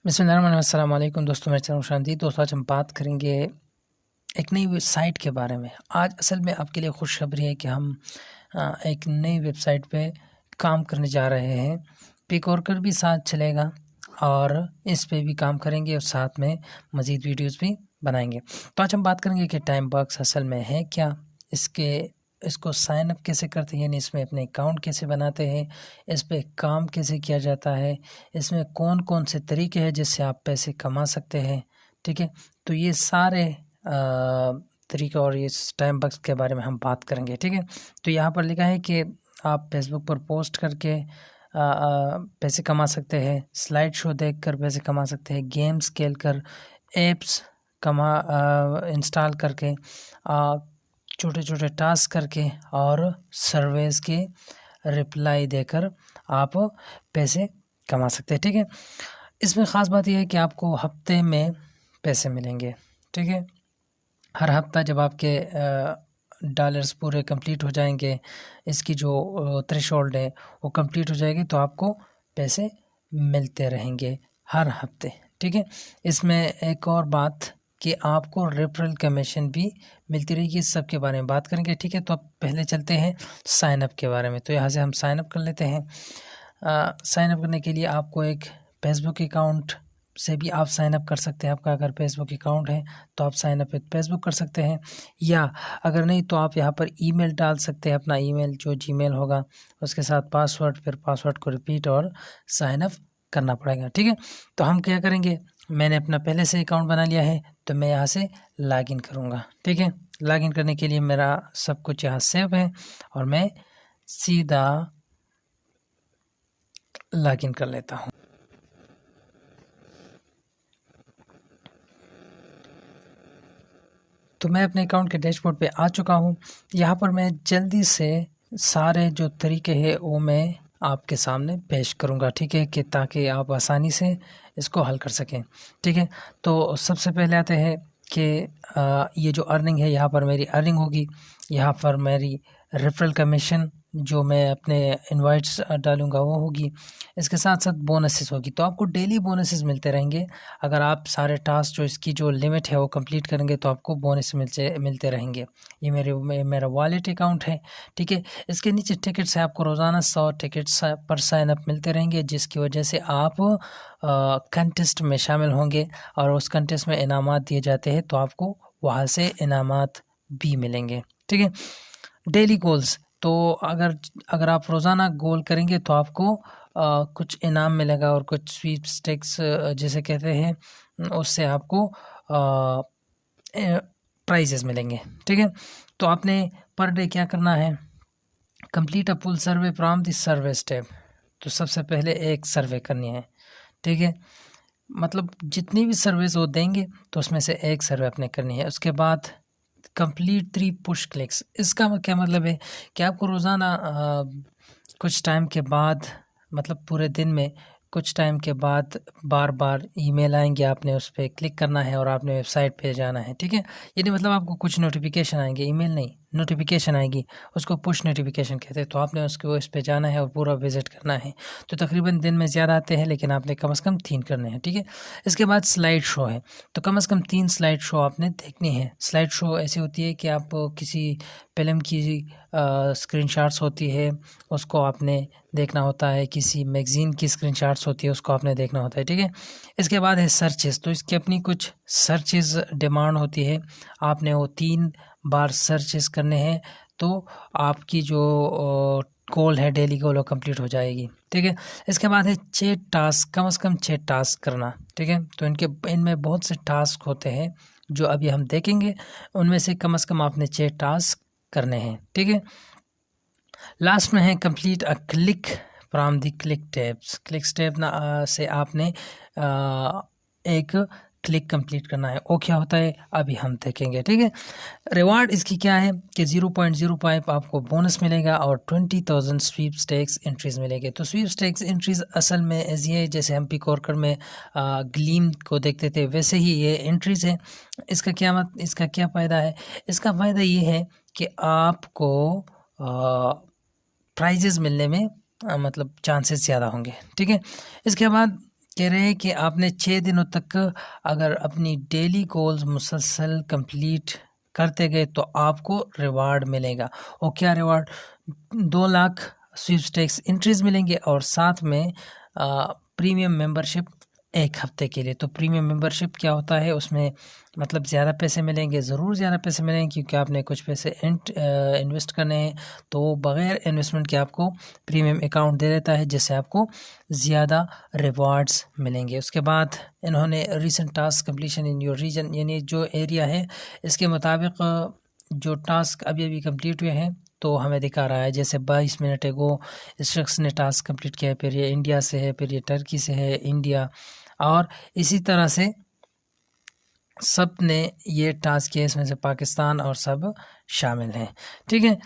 बिस्मिल्लाहिर्रहमानिर्रहीम। दोस्तों, मेरे चैनल शांति। दोस्तों, आज हम बात करेंगे एक नई वेबसाइट के बारे में। आज असल में आपके लिए खुशखबरी है कि हम एक नई वेबसाइट पे काम करने जा रहे हैं। पिकवर्कर भी साथ चलेगा और इस पे भी काम करेंगे और साथ में मज़ीद वीडियोस भी बनाएंगे। तो आज हम बात करेंगे कि टाइम बॉक्स असल में है क्या, इसको साइन अप कैसे करते हैं, यानी इसमें अपने अकाउंट कैसे बनाते हैं, इस पे काम कैसे किया जाता है, इसमें कौन कौन से तरीके हैं जिससे आप पैसे कमा सकते हैं। ठीक है, तो ये सारे तरीके और ये टाइम बॉक्स के बारे में हम बात करेंगे। ठीक है, तो यहाँ पर लिखा है कि आप फेसबुक पर पोस्ट करके पैसे कमा सकते हैं, स्लाइड शो देखकर पैसे कमा सकते हैं, गेम्स खेल कर, एप्स इंस्टॉल करके, छोटे छोटे टास्क करके और सर्वेस के रिप्लाई देकर आप पैसे कमा सकते हैं। ठीक है, इसमें ख़ास बात यह है कि आपको हफ्ते में पैसे मिलेंगे। ठीक है, हर हफ्ता जब आपके डॉलर्स पूरे कंप्लीट हो जाएंगे, इसकी जो थ्रेशोल्ड है वो कंप्लीट हो जाएगी, तो आपको पैसे मिलते रहेंगे हर हफ्ते। ठीक है, इसमें एक और बात कि आपको रेफरल कमीशन भी मिलती रहेगी। इस सब के बारे में बात करेंगे। ठीक है, तो अब पहले चलते हैं साइन अप के बारे में। तो यहाँ से हम साइन अप कर लेते हैं। साइन अप करने के लिए आपको एक फेसबुक अकाउंट से भी आप साइन अप कर सकते हैं। आपका अगर फेसबुक अकाउंट है तो आप साइन अप फेसबुक कर सकते हैं, या अगर नहीं तो आप यहाँ पर ईमेल डाल सकते हैं, अपना ईमेल जो जीमेल होगा उसके साथ पासवर्ड, फिर पासवर्ड को रिपीट और साइन अप करना पड़ेगा। ठीक है, तो हम क्या करेंगे, मैंने अपना पहले से अकाउंट बना लिया है तो मैं यहाँ से लॉगिन करूँगा। ठीक है, लॉगिन करने के लिए मेरा सब कुछ यहाँ सेव है और मैं सीधा लॉगिन कर लेता हूँ। तो मैं अपने अकाउंट के डैशबोर्ड पे आ चुका हूँ। यहाँ पर मैं जल्दी से सारे जो तरीके हैं वो मैं आपके सामने पेश करूँगा। ठीक है, कि ताकि आप आसानी से इसको हल कर सकें। ठीक है, तो सबसे पहले आते हैं कि ये जो अर्निंग है, यहाँ पर मेरी अर्निंग होगी। यहाँ पर मेरी रेफरल कमीशन जो मैं अपने इनवाइट्स डालूँगा वो होगी। इसके साथ साथ बोनसेस होगी, तो आपको डेली बोनसेस मिलते रहेंगे। अगर आप सारे टास्क जो इसकी जो लिमिट है वो कंप्लीट करेंगे तो आपको बोनस मिलते रहेंगे। ये मेरा वॉलेट अकाउंट है। ठीक है, इसके नीचे टिकट्स है, आपको रोज़ाना 100 टिकट्स पर साइन अप मिलते रहेंगे, जिसकी वजह से आप कंटेस्ट में शामिल होंगे और उस कंटेस्ट में इनामात दिए जाते हैं, तो आपको वहाँ से इनामात भी मिलेंगे। ठीक है, डेली गोल्स, तो अगर आप रोज़ाना गोल करेंगे तो आपको कुछ इनाम मिलेगा और कुछ स्वीपस्टिक्स जिसे कहते हैं, उससे आपको प्राइजेस मिलेंगे। ठीक है, तो आपने पर डे क्या करना है, complete a full survey from this survey step. तो सबसे पहले एक सर्वे करनी है। ठीक है, मतलब जितनी भी सर्वेस वो देंगे तो उसमें से एक सर्वे आपने करनी है। उसके बाद कंप्लीट 3 पुश क्लिक्स। इसका क्या मतलब है कि आपको रोज़ाना कुछ टाइम के बाद, मतलब पूरे दिन में कुछ टाइम के बाद बार बार ईमेल आएंगे, आपने उस पर क्लिक करना है और आपने वेबसाइट पे जाना है। ठीक है, यानी मतलब आपको कुछ नोटिफिकेशन आएंगे, ईमेल नहीं, नोटिफिकेशन आएगी, उसको पुश नोटिफिकेशन कहते हैं। तो आपने उसको इस पे जाना है और पूरा विजिट करना है। तो तकरीबन दिन में ज़्यादा आते हैं, लेकिन आपने कम से कम 3 करने हैं। ठीक है, इसके बाद स्लाइड शो है, तो कम से कम 3 स्लाइड शो आपने देखनी है। स्लाइड शो ऐसी होती है कि आप किसी फिल्म की स्क्रीनशॉट्स होती है उसको आपने देखना होता है, किसी मैगज़ीन की स्क्रीनशॉट्स होती है उसको आपने देखना होता है। ठीक है, इसके बाद है सर्चेस, तो इसकी अपनी कुछ सर्चेस डिमांड होती है, आपने वो 3 बार सर्चेस करने हैं, तो आपकी जो गोल है, डेली गोल, वो कंप्लीट हो जाएगी। ठीक है, इसके बाद है 6 टास्क, कम से कम 6 टास्क करना। ठीक है, तो इनमें बहुत से टास्क होते हैं जो अभी हम देखेंगे, उनमें से कम आपने 6 टास्क करने हैं। ठीक है, लास्ट में है complete a click from the click tabs. Click tab से आपने एक क्लिक कंप्लीट करना है। वो क्या होता है अभी हम देखेंगे। ठीक है, रिवार्ड इसकी क्या है कि 0.05 आपको बोनस मिलेगा और 20,000 स्वीपस्टेक्स एंट्रीज मिलेगी। तो स्वीपस्टेक्स एंट्रीज असल में ऐसी है जैसे हम पिकॉर्कर में ग्लीम को देखते थे, वैसे ही ये एंट्रीज है। इसका क्या फ़ायदा है, इसका फ़ायदा ये है कि आपको प्राइजेस मिलने में मतलब चांसेस ज़्यादा होंगे। ठीक है, इसके बाद कह रहे हैं कि आपने 6 दिनों तक अगर अपनी डेली गोल्स मुसलसल कंप्लीट करते गए तो आपको रिवार्ड मिलेगा। और क्या रिवार्ड? 2 लाख स्वीपस्टेक्स एंट्रीज मिलेंगे और साथ में प्रीमियम मेंबरशिप 1 हफ्ते के लिए। तो प्रीमियम मेंबरशिप क्या होता है? उसमें मतलब ज़्यादा पैसे मिलेंगे, ज़रूर ज़्यादा पैसे मिलेंगे, क्योंकि आपने कुछ पैसे इन्वेस्ट करने हैं, तो बग़ैर इन्वेस्टमेंट के आपको प्रीमियम अकाउंट दे देता है, जिससे आपको ज़्यादा रिवार्ड्स मिलेंगे। उसके बाद इन्होंने recent task completion in your region, यानी जो एरिया है इसके मुताबिक जो टास्क अभी कंप्लीट हुए हैं तो हमें दिखा रहा है। जैसे 22 मिनट एगो इस शख्स ने टास्क कंप्लीट किया है, फिर ये इंडिया से है, फिर ये टर्की से है, इंडिया, और इसी तरह से सब ने ये टास्क किया, इसमें से पाकिस्तान और सब शामिल हैं। ठीक है,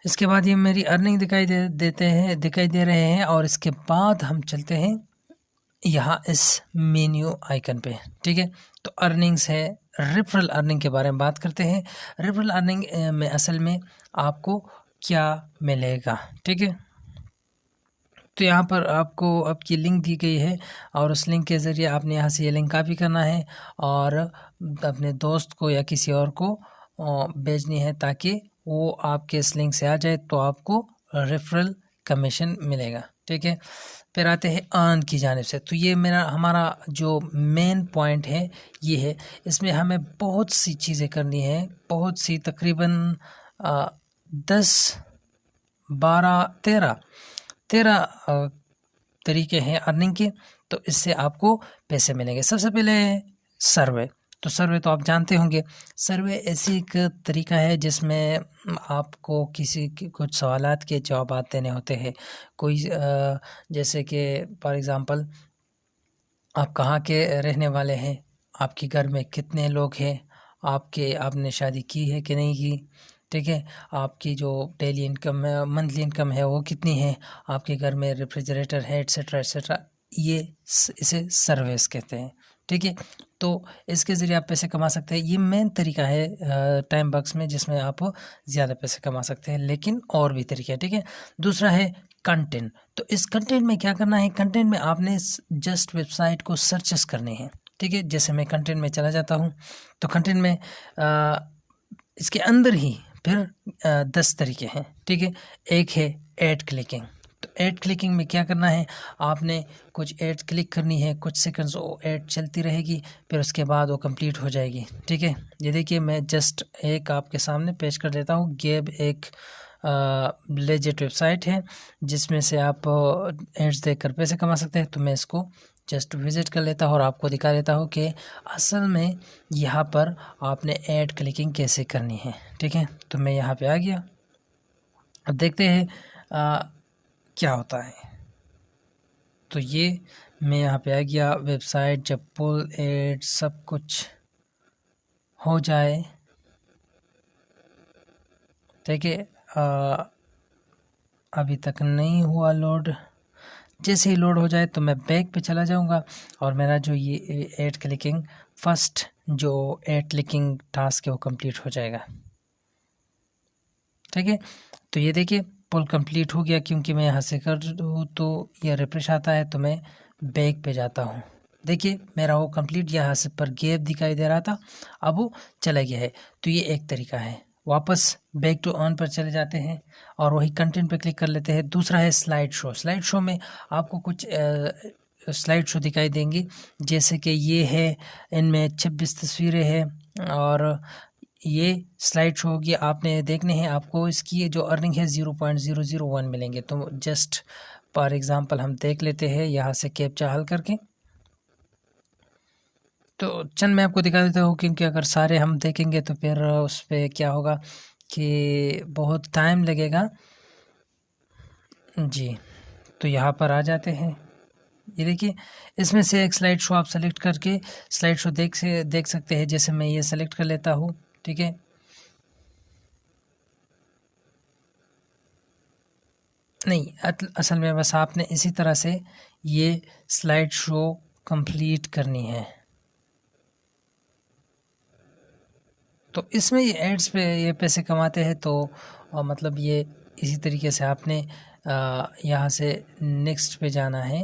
इसके बाद ये मेरी अर्निंग दिखाई दे रहे हैं। और इसके बाद हम चलते हैं यहाँ इस मेन्यू आइकन पे। ठीक है, तो अर्निंग्स है, रेफरल अर्निंग के बारे में बात करते हैं। रेफरल अर्निंग में असल में आपको क्या मिलेगा? ठीक है, तो यहाँ पर आपको आपकी लिंक दी गई है और उस लिंक के ज़रिए आपने यहाँ से ये लिंक कॉपी करना है और अपने दोस्त को या किसी और को भेजनी है, ताकि वो आपके इस लिंक से आ जाए, तो आपको रेफरल कमीशन मिलेगा। ठीक है, फिर आते हैं अर्न की जानिब से। तो ये हमारा जो मेन पॉइंट है ये है। इसमें हमें बहुत सी चीज़ें करनी है, बहुत सी, तकरीबन 10 12 13 तरीके हैं अर्निंग के। तो इससे आपको पैसे मिलेंगे। सबसे पहले सर्वे। तो सर्वे तो आप जानते होंगे, सर्वे ऐसी एक तरीका है जिसमें आपको किसी के कुछ सवालात के जवाब देने होते हैं। कोई जैसे कि फॉर एग्ज़ाम्पल, आप कहाँ के रहने वाले हैं, आपके घर में कितने लोग हैं, आपने शादी की है कि नहीं की, ठीक है, आपकी जो डेली इनकम है, मंथली इनकम है, वो कितनी है, आपके घर में रेफ्रिजरेटर है, एट्सेट्रा एट्सेट्रा। ये इसे सर्विस कहते हैं। ठीक है, तो इसके ज़रिए आप पैसे कमा सकते हैं। ये मेन तरीका है टाइम बक्स में, जिसमें आप ज़्यादा पैसे कमा सकते हैं, लेकिन और भी तरीके हैं। ठीक है, दूसरा है कंटेंट। तो इस कंटेंट में क्या करना है? कंटेंट में आपने जस्ट वेबसाइट को सर्चेस करने हैं। ठीक है, जैसे मैं कंटेंट में चला जाता हूँ, तो कंटेंट में इसके अंदर ही फिर 10 तरीके हैं। ठीक है, एक है ऐड क्लिकिंग। तो ऐड क्लिकिंग में क्या करना है? आपने कुछ ऐड क्लिक करनी है, कुछ सेकंड्स वो ऐड चलती रहेगी, फिर उसके बाद वो कंप्लीट हो जाएगी। ठीक है, ये देखिए, मैं जस्ट एक आपके सामने पेश कर देता हूँ। गेब एक लेजिट वेबसाइट है जिसमें से आप एड्स देखकर पैसे कमा सकते हैं। तो मैं इसको जस्ट विज़िट कर लेता हूँ और आपको दिखा देता हूँ कि असल में यहाँ पर आपने ऐड क्लिकिंग कैसे करनी है। ठीक है, तो मैं यहाँ पे आ गया। अब देखते हैं क्या होता है। तो ये मैं यहाँ पे आ गया। वेबसाइट जब पुल एड सब कुछ हो जाए, ठीक है, अभी तक नहीं हुआ लोड। जैसे ही लोड हो जाए तो मैं बैक पे चला जाऊंगा और मेरा जो ये ऐड क्लिकिंग फर्स्ट जो ऐड क्लिकिंग टास्क है वो कंप्लीट हो जाएगा। ठीक है, तो ये देखिए पुल कंप्लीट हो गया, क्योंकि मैं यहाँ से कर दूँ तो ये रिफ्रेश आता है, तो मैं बैक पे जाता हूँ। देखिए मेरा वो कंप्लीट यहाँ से पर गैप दिखाई दे रहा था, अब वो चला गया है। तो ये एक तरीका है। वापस बैक टू अर्न पर चले जाते हैं और वही कंटेंट पे क्लिक कर लेते हैं। दूसरा है स्लाइड शो। स्लाइड शो में आपको कुछ स्लाइड शो दिखाई देंगी, जैसे कि ये है, इनमें 26 तस्वीरें हैं और ये स्लाइड शो होगी, आपने देखने हैं। आपको इसकी जो अर्निंग है 0.001 मिलेंगे। तो जस्ट फॉर एग्ज़ाम्पल हम देख लेते हैं यहाँ से कैप्चा हल करके। तो चंद मैं आपको दिखा देता हूँ, क्योंकि अगर सारे हम देखेंगे तो फिर उस पर क्या होगा कि बहुत टाइम लगेगा जी। तो यहाँ पर आ जाते हैं। ये देखिए, इसमें से एक स्लाइड शो आप सेलेक्ट करके स्लाइड शो देख सकते हैं। जैसे मैं ये सेलेक्ट कर लेता हूँ, ठीक है, नहीं असल में बस आपने इसी तरह से ये स्लाइड शो कंप्लीट करनी है। तो इसमें ये एड्स पे ये पैसे कमाते हैं। तो मतलब ये इसी तरीके से आपने यहाँ से नेक्स्ट पे जाना है।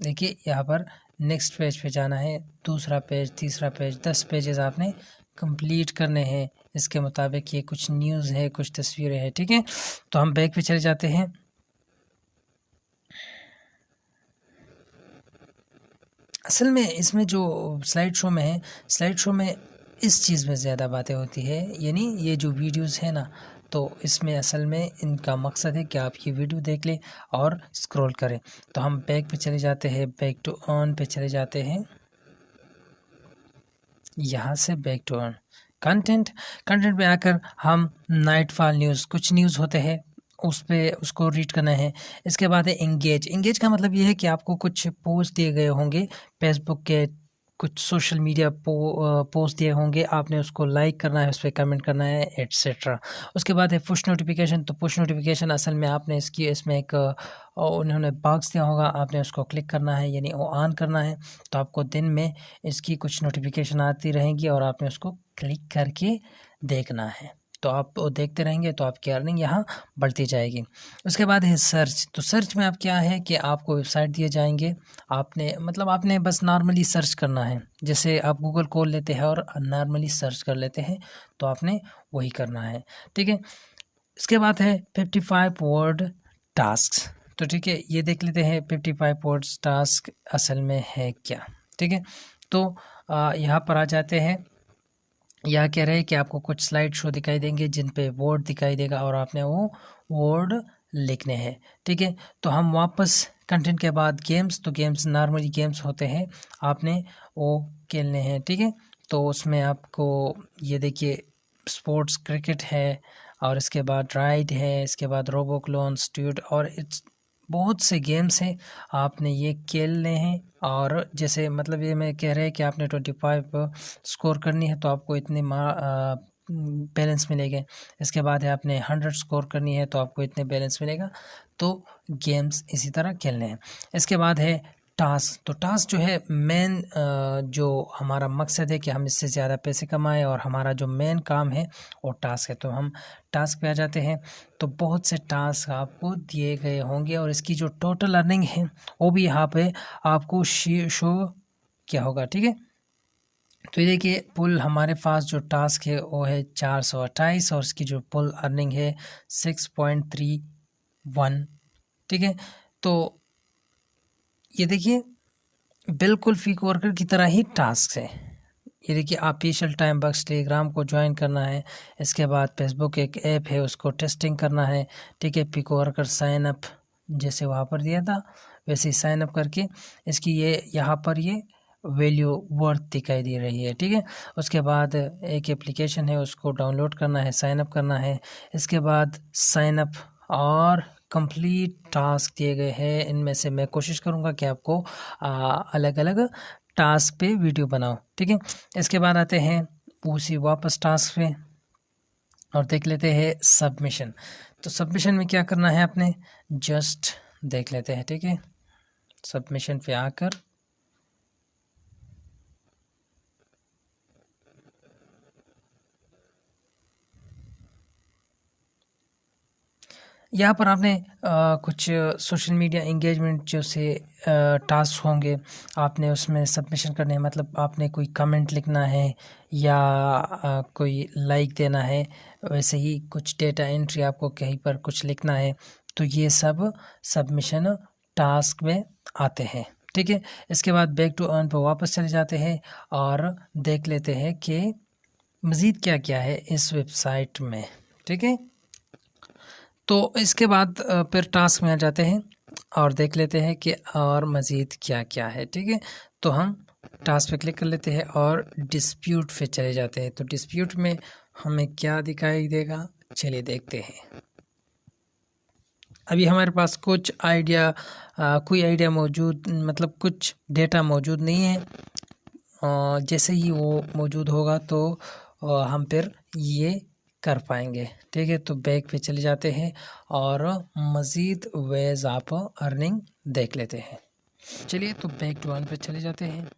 देखिए यहाँ पर नेक्स्ट पेज पे जाना है, दूसरा पेज, तीसरा पेज, 10 पेजेस आपने कंप्लीट करने हैं। इसके मुताबिक ये कुछ न्यूज़ है, कुछ तस्वीरें हैं, ठीक है। तो हम बैक पे चले जाते हैं। असल में इसमें जो स्लाइड शो में है, स्लाइड शो में इस चीज़ में ज़्यादा बातें होती है, यानी ये जो वीडियोस है ना, तो इसमें असल में इनका मकसद है कि आप ये वीडियो देख लें और स्क्रॉल करें। तो हम बैक पे चले जाते हैं, बैक टू ऑन पे चले जाते हैं। यहाँ से बैक टू ऑन कंटेंट में आकर हम नाइटफॉल न्यूज़, कुछ न्यूज़ होते हैं उस पे उसको रीड करना है। इसके बाद है एंगेज का मतलब ये है कि आपको कुछ पोस्ट दिए गए होंगे फेसबुक के, कुछ सोशल मीडिया पोस्ट दिए होंगे, आपने उसको लाइक करना है, उस पर कमेंट करना है, एट्सेट्रा। उसके बाद है पुश नोटिफिकेशन। तो पुश नोटिफिकेशन असल में आपने इसमें एक उन्होंने बॉक्स दिया होगा, आपने उसको क्लिक करना है, यानी वो ऑन करना है। तो आपको दिन में इसकी कुछ नोटिफिकेशन आती रहेंगी और आपने उसको क्लिक करके देखना है। तो आप वो देखते रहेंगे तो आपकी अर्निंग यहाँ बढ़ती जाएगी। उसके बाद है सर्च। तो सर्च में आप क्या है कि आपको वेबसाइट दिए जाएंगे, आपने बस नॉर्मली सर्च करना है। जैसे आप गूगल खोल लेते हैं और नॉर्मली सर्च कर लेते हैं, तो आपने वही करना है, ठीक है। इसके बाद है 55 वर्ड टास्क। तो ठीक है, ये देख लेते हैं 55 वर्ड्स टास्क असल में है क्या, ठीक है। तो यहाँ पर आ जाते हैं। यह कह रहे हैं कि आपको कुछ स्लाइड शो दिखाई देंगे जिन पे वर्ड दिखाई देगा और आपने वो वर्ड लिखने हैं, ठीक है। तो हम वापस कंटेंट के बाद गेम्स, तो गेम्स नॉर्मली गेम्स होते हैं, आपने वो खेलने हैं, ठीक है। तो उसमें आपको ये देखिए स्पोर्ट्स क्रिकेट है, और इसके बाद राइड है, इसके बाद रोबोक्लोन स्ट्यूट, और इट्स बहुत से गेम्स हैं, आपने ये खेलने हैं। और जैसे मतलब ये मैं कह रहे हैं कि आपने 25 स्कोर करनी है तो आपको इतने बैलेंस मिलेंगे। इसके बाद है आपने 100 स्कोर करनी है तो आपको इतने बैलेंस मिलेगा। तो गेम्स इसी तरह खेलने हैं। इसके बाद है टास्क। तो टास्क जो है मेन जो हमारा मकसद है कि हम इससे ज़्यादा पैसे कमाएं, और हमारा जो मेन काम है वो टास्क है। तो हम टास्क पे आ जाते हैं। तो बहुत से टास्क आपको दिए गए होंगे और इसकी जो टोटल अर्निंग है वो भी यहाँ पे आपको शो क्या होगा, ठीक है। तो ये देखिए पुल हमारे पास जो टास्क है वो है 428, और इसकी जो पुल अर्निंग है 6.31, ठीक है। तो ये देखिए बिल्कुल फीक वर्कर की तरह ही टास्क है। ये देखिए ऑफिशियल टाइम बॉक्स टेलीग्राम को ज्वाइन करना है। इसके बाद फेसबुक एक ऐप है उसको टेस्टिंग करना है, ठीक है। पिको वर्कर साइन अप जैसे वहाँ पर दिया था वैसे ही साइन अप करके इसकी ये यहाँ पर ये वैल्यू वर्थ दिखाई दे रही है, ठीक है। उसके बाद एक एप्लीकेशन है उसको डाउनलोड करना है, साइन अप करना है। इसके बाद साइन अप और कंप्लीट टास्क दिए गए हैं। इनमें से मैं कोशिश करूँगा कि आपको अलग अलग टास्क पे वीडियो बनाओ, ठीक है। इसके बाद आते हैं उसी वापस टास्क पे और देख लेते हैं सबमिशन। तो सबमिशन में क्या करना है आपने जस्ट देख लेते हैं, ठीक है। सबमिशन पे आकर यहाँ पर आपने कुछ सोशल मीडिया एंगेजमेंट जो से टास्क होंगे आपने उसमें सबमिशन करने हैं। मतलब आपने कोई कमेंट लिखना है या कोई लाइक देना है, वैसे ही कुछ डेटा एंट्री आपको कहीं पर कुछ लिखना है। तो ये सब सबमिशन टास्क में आते हैं, ठीक है। इसके बाद बैक टू अर्न पर वापस चले जाते हैं और देख लेते हैं कि मज़ीद क्या क्या है इस वेबसाइट में, ठीक है। तो इसके बाद फिर टास्क में आ जाते हैं और देख लेते हैं कि और मज़ीद क्या क्या है, ठीक है। तो हम टास्क पे क्लिक कर लेते हैं और डिस्प्यूट पे चले जाते हैं। तो डिस्प्यूट में हमें क्या दिखाई देगा चलिए देखते हैं। अभी हमारे पास कोई आइडिया मौजूद, मतलब कुछ डेटा मौजूद नहीं है। जैसे ही वो मौजूद होगा तो हम फिर ये कर पाएंगे, ठीक है। तो बैक पे चले जाते हैं और मज़ीद वेज आप अर्निंग देख लेते हैं। चलिए तो बैक टू अर्न पे चले जाते हैं।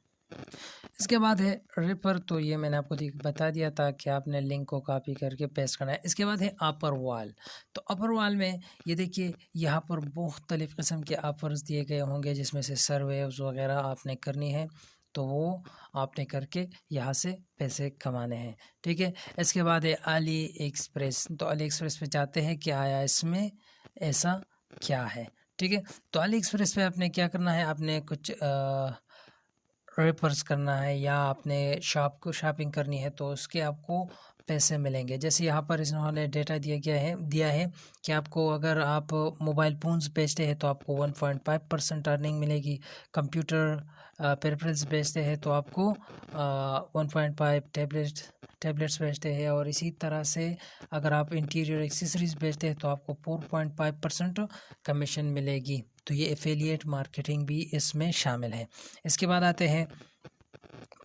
इसके बाद है रिपर, तो ये मैंने आपको बता दिया था कि आपने लिंक को कॉपी करके पेस्ट करना है। इसके बाद है अपर वॉल। तो अपर वॉल में ये देखिए यहाँ पर मुख्तलिफ़ किस्म के ऑफर्स दिए गए होंगे, जिसमें से सर्वेव्स वगैरह आपने करनी है, तो वो आपने करके यहाँ से पैसे कमाने हैं, ठीक है। इसके बाद है अली एक्सप्रेस। तो अली एक्सप्रेस पे जाते हैं कि आया इसमें ऐसा क्या है, ठीक है। तो अली एक्सप्रेस पे आपने क्या करना है, आपने कुछ रेपर्स करना है या आपने शॉपिंग करनी है, तो उसके आपको पैसे मिलेंगे। जैसे यहाँ पर इन्होंने डेटा दिया है कि आपको अगर आप मोबाइल फ़ोन्स बेचते हैं तो आपको 1.5% अर्निंग मिलेगी। कंप्यूटर पेरिफेरल्स बेचते हैं तो आपको 1.5 टैबलेट्स बेचते हैं, और इसी तरह से अगर आप इंटीरियर एक्सेसरीज़ बेचते हैं तो आपको 4.5% कमीशन मिलेगी। तो ये एफिलिएट मार्केटिंग भी इसमें शामिल है। इसके बाद आते हैं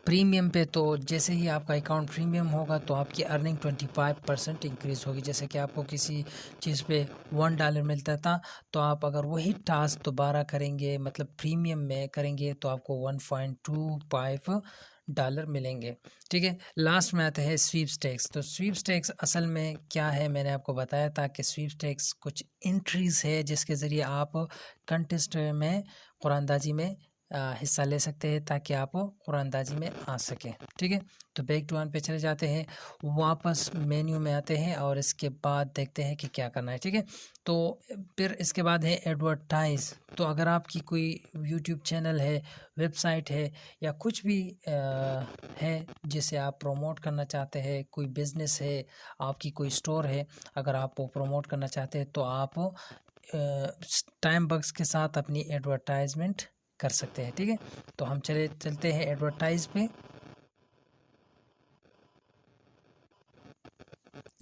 प्रीमियम पे। तो जैसे ही आपका अकाउंट प्रीमियम होगा तो आपकी अर्निंग 25% इंक्रीज़ होगी। जैसे कि आपको किसी चीज़ पे $1 मिलता था, तो आप अगर वही टास्क दोबारा करेंगे, मतलब प्रीमियम में करेंगे, तो आपको $1.25 मिलेंगे, ठीक है। लास्ट में आते हैं स्वीपस्टेक्स। तो स्वीपस्टेक्स असल में क्या है, मैंने आपको बताया था कि स्वीपस्टेक्स कुछ एंट्रीज़ है जिसके ज़रिए आप कंटेस्ट में कुरानदाजी में हिस्सा ले सकते हैं, ताकि आप कुरानदाजी में आ सकें, ठीक है। तो बैक टू वन पे चले जाते हैं, वापस मेन्यू में आते हैं और इसके बाद देखते हैं कि क्या करना है, ठीक है। तो फिर इसके बाद है एडवर्टाइज़। तो अगर आपकी कोई यूट्यूब चैनल है, वेबसाइट है, या कुछ भी है जिसे आप प्रमोट करना चाहते हैं, कोई बिज़नेस है, आपकी कोई स्टोर है, अगर आप वो प्रमोट करना चाहते हैं तो आप टाइम बग्स के साथ अपनी एडवर्टाइजमेंट कर सकते हैं, ठीक है। तो हम चलते हैं एडवर्टाइज पे।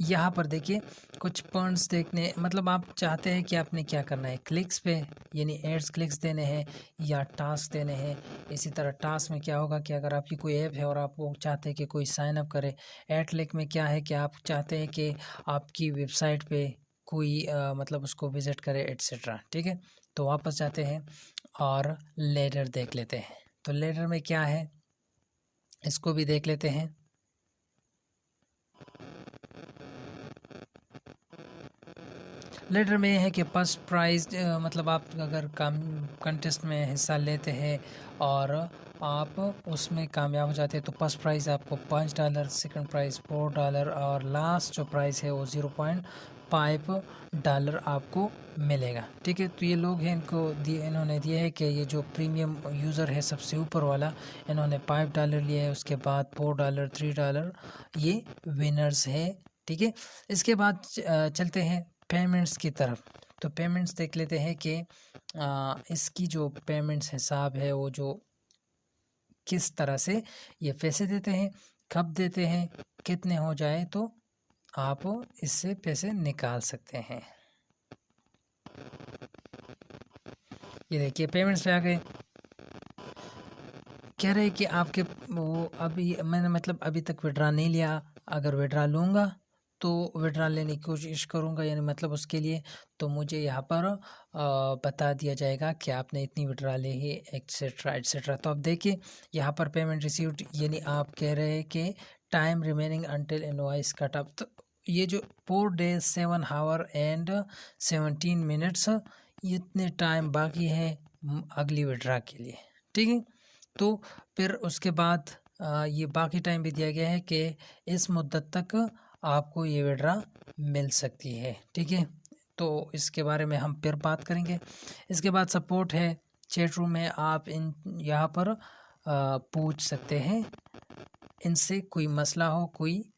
यहाँ पर देखिए कुछ पॉइंट्स देखने, मतलब आप चाहते हैं कि आपने क्या करना है, क्लिक्स पे यानी एड्स क्लिक्स देने हैं या टास्क देने हैं। इसी तरह टास्क में क्या होगा कि अगर आपकी कोई ऐप है और आप वो चाहते हैं कि कोई साइन अप करे। एड क्लिक में क्या है कि आप चाहते हैं कि आपकी वेबसाइट पे कोई मतलब उसको विज़िट करे एट्सेट्रा, ठीक है। तो वापस जाते हैं और लेडर देख लेते हैं। तो लेडर में क्या है इसको भी देख लेते हैं। लेटर में यह है कि फर्स्ट प्राइज़ मतलब आप अगर कंटेस्ट में हिस्सा लेते हैं और आप उसमें कामयाब हो जाते हैं तो फर्स्ट प्राइज़ आपको $5, सेकंड प्राइज़ $4 और लास्ट जो प्राइज़ है वो $0.5 आपको मिलेगा, ठीक है। तो ये लोग हैं, इन्होंने दिया है कि ये जो प्रीमियम यूज़र है सबसे ऊपर वाला, इन्होंने $5 लिया है, उसके बाद $4, $3 ये विनर्स है, ठीक है। इसके बाद चलते हैं पेमेंट्स की तरफ। तो पेमेंट्स देख लेते हैं कि इसकी जो पेमेंट्स हिसाब है वो जो किस तरह से ये पैसे देते हैं, कब देते हैं, कितने हो जाए तो आप इससे पैसे निकाल सकते हैं। ये देखिए पेमेंट्स पे आ गए। कह रहे हैं कि आपके वो अभी मैंने मतलब अभी तक विड्रा नहीं लिया, अगर विड्रा लूँगा तो विड्रा लेने की कोशिश करूँगा, यानी मतलब उसके लिए तो मुझे यहाँ पर बता दिया जाएगा कि आपने इतनी विड्रा ली है एक्सेट्रा एक्सेट्रा। तो अब देखिए यहाँ पर पेमेंट रिसीव्ड, यानी आप कह रहे हैं कि time remaining until invoice cut up. तो ये जो 4 days 7 hours एंड 17 minutes इतने टाइम बाकी है अगली विड्रा के लिए, ठीक है। तो फिर उसके बाद ये बाकी टाइम भी दिया गया है कि इस मुद्दत तक आपको ये विड्रा मिल सकती है, ठीक है। तो इसके बारे में हम फिर बात करेंगे। इसके बाद सपोर्ट है, चैट रूम में आप इन यहाँ पर पूछ सकते हैं इनसे, कोई मसला हो, कोई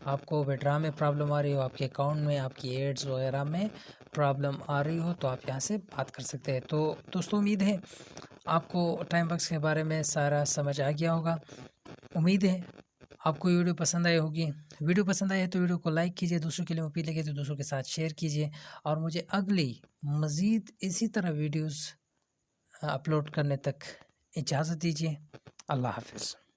आपको विड्रा में प्रॉब्लम आ रही हो, आपके अकाउंट में, आपकी एड्स वगैरह में प्रॉब्लम आ रही हो, तो आप यहाँ से बात कर सकते हैं। तो दोस्तों उम्मीद है आपको टाइम बक्स के बारे में सारा समझ आ गया होगा। उम्मीद है आपको ये वीडियो पसंद आई होगी। वीडियो पसंद आए तो वीडियो को लाइक कीजिए, दूसरों के लिए मुफीद लगे तो दूसरों के साथ शेयर कीजिए, और मुझे अगली मज़ीद इसी तरह वीडियोस अपलोड करने तक इजाज़त दीजिए। अल्लाह हाफ़िज़।